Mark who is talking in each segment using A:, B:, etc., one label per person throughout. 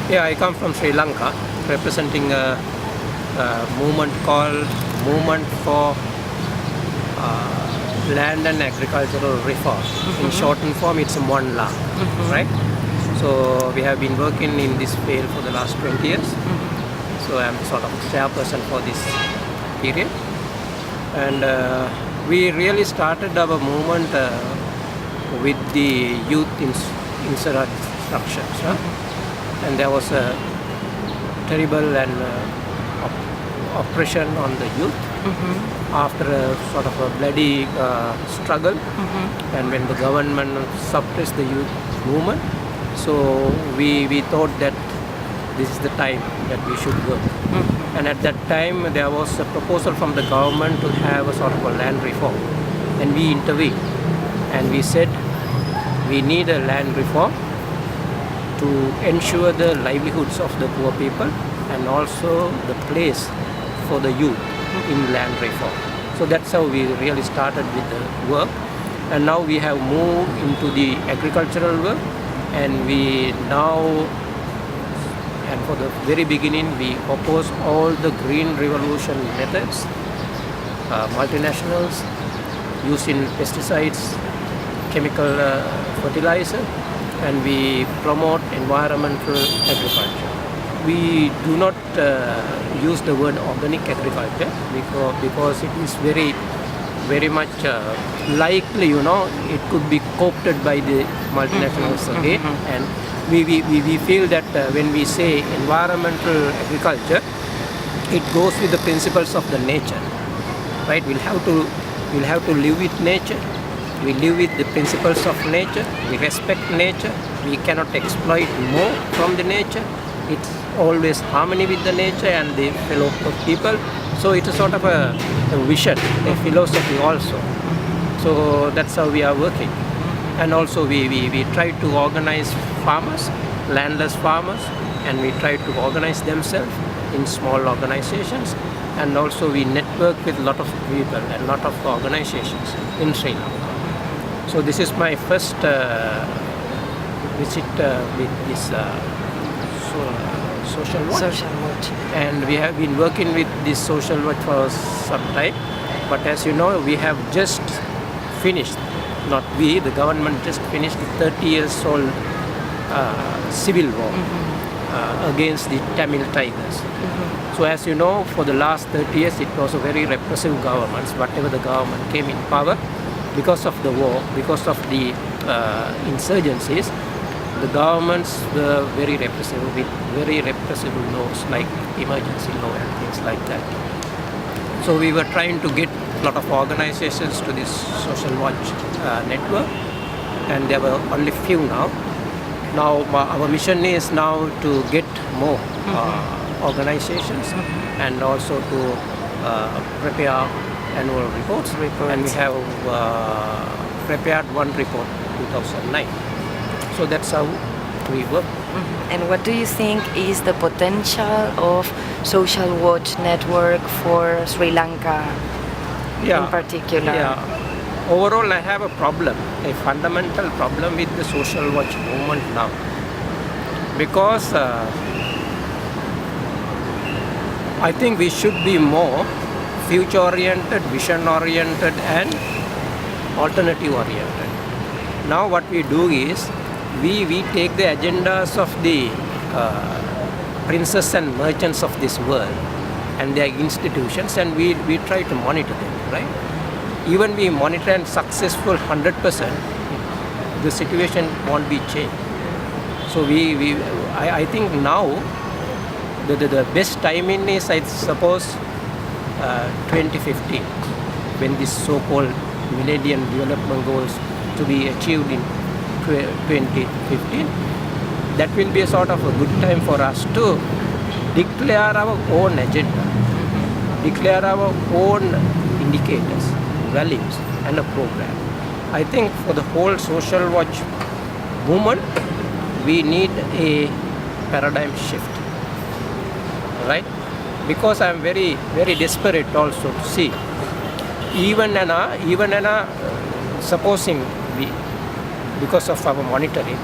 A: Yeah, I come from Sri Lanka, representing a movement called Movement for Land and Agricultural Reform. In shortened form, it's MONLA, right? So we have been working in this field for the last 20 years. So I'm sort of chairperson for this period. And we really started our movement with the youth insurrections. And there was a terrible and oppression on the youth after a sort of a bloody struggle, and when the government suppressed the youth movement. So we thought that this is the time that we should work. And at that time there was a proposal from the government to have a sort of a land reform, and we intervened and we said we need a land reform to ensure the livelihoods of the poor people and also the place for the youth in land reform. So that's how we really started with the work, and now we have moved into the agricultural work, and we now, and for the very beginning, we oppose all the green revolution methods, multinationals, use in pesticides, chemical fertilizer, and we promote environmental agriculture. We do not use the word organic agriculture because it is very much likely, it could be co-opted by the multinationals again. And we feel that when we say environmental agriculture, it goes with the principles of the nature, right? We'll have to live with nature. We live with the principles of nature. We respect nature. We cannot exploit more from the nature. It's always harmony with the nature and the fellow people. So it's a sort of a vision, a philosophy also. So that's how we are working. And also we try to organize farmers, landless farmers, and we try to organize themselves in small organizations. And also we network with a lot of people and a lot of organizations in Sri Lanka. So this is my first visit with this social watch. And we have been working with this social watch for some time. But as you know, we have just finished, not we, the government just finished the 30 years old civil war against the Tamil Tigers. So as you know, for the last 30 years, it was a very repressive government. Whatever the government came in power, because of the war, because of the insurgencies, the governments were very repressive, with very repressive laws like emergency law and things like that. So we were trying to get a lot of organizations to this social watch network, and there were only few now. Now our mission is now to get more organizations and also to prepare annual reports. And we have prepared one report 2009. So that's how we work.
B: And what do you think is the potential of social watch network for Sri Lanka in particular?
A: Yeah. Overall, I have a problem, a fundamental problem with the social watch movement now, because I think we should be more future-oriented, vision-oriented, and alternative-oriented. Now what we do is, we take the agendas of the princes and merchants of this world and their institutions, and we try to monitor them, right? Even we monitor and successful 100%, the situation won't be changed. So I think now the best timing is, I suppose, 2015, when this so-called Millennium Development Goals to be achieved in 2015. That will be a sort of a good time for us to declare our own agenda, declare our own indicators, values, and a program. I think for the whole social watch movement, we need a paradigm shift, right? Because I am very desperate also to see, even supposing because of our monitoring,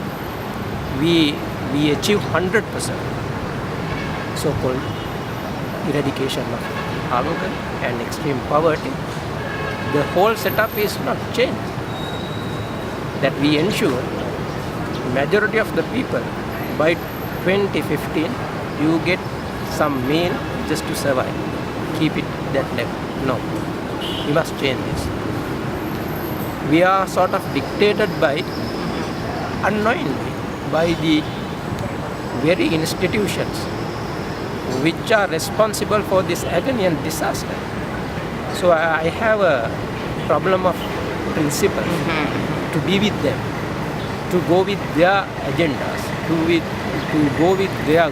A: we we achieve 100% so-called eradication of hunger and extreme poverty, the whole setup is not changed. That we ensure majority of the people by 2015 you get some meal just to survive. Keep it that level. No, we must change this. We are sort of dictated by, unknowingly, by the very institutions which are responsible for this agony and disaster. So I have a problem of principle to be with them, to go with their agendas, to go with their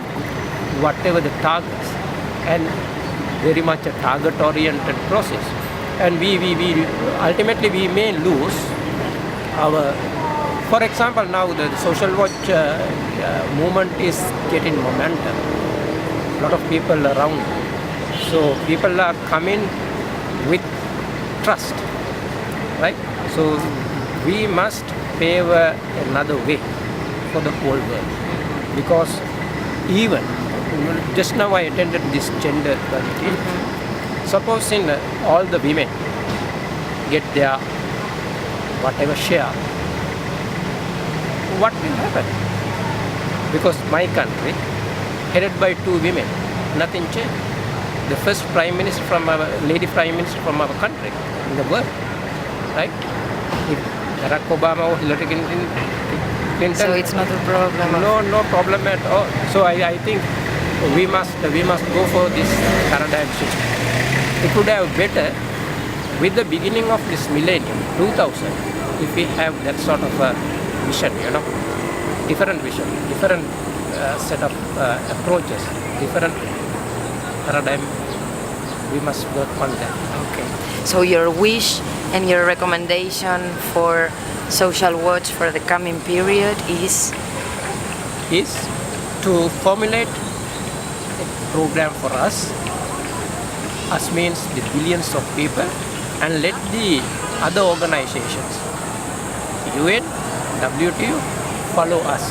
A: whatever the targets, and very much a target-oriented process. And we ultimately we may lose our. For example, now the social watch movement is getting momentum. A lot of people around, so people are coming with trust, right? So we must pave another way for the whole world, because even just now I attended this gender equality. Supposing all the women get their whatever share, what will happen? Because my country, headed by 2 women, nothing changed. The first prime minister from our lady prime minister from our country in the world, right? If Barack Obama or Hillary Clinton.
B: So it's not a problem.
A: No problem at all. So I think we must go for this paradigm shift. It would have better with the beginning of this millennium, 2000, if we have that sort of a vision, different vision, different set of approaches, different paradigm. We must work on that.
B: Okay. So your wish and your recommendation for Social Watch for the coming period is
A: to formulate a program for us means the billions of people, and let the other organizations, UN, WTO, follow us,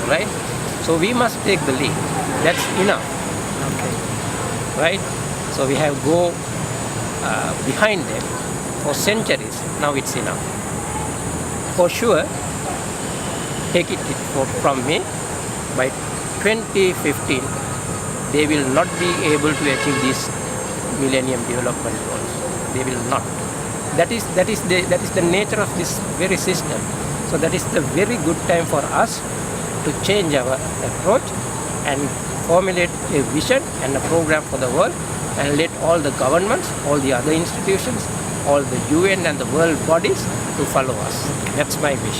A: right? So we must take the lead. That's enough. Okay. Right? So we have go behind them for centuries. Now it's enough. For sure, take it from me, by 2015, they will not be able to achieve these Millennium Development Goals. They will not. That is the nature of this very system. So that is the very good time for us to change our approach and formulate a vision and a program for the world, and let all the governments, all the other institutions, all the UN and the world bodies to follow us. That's my wish.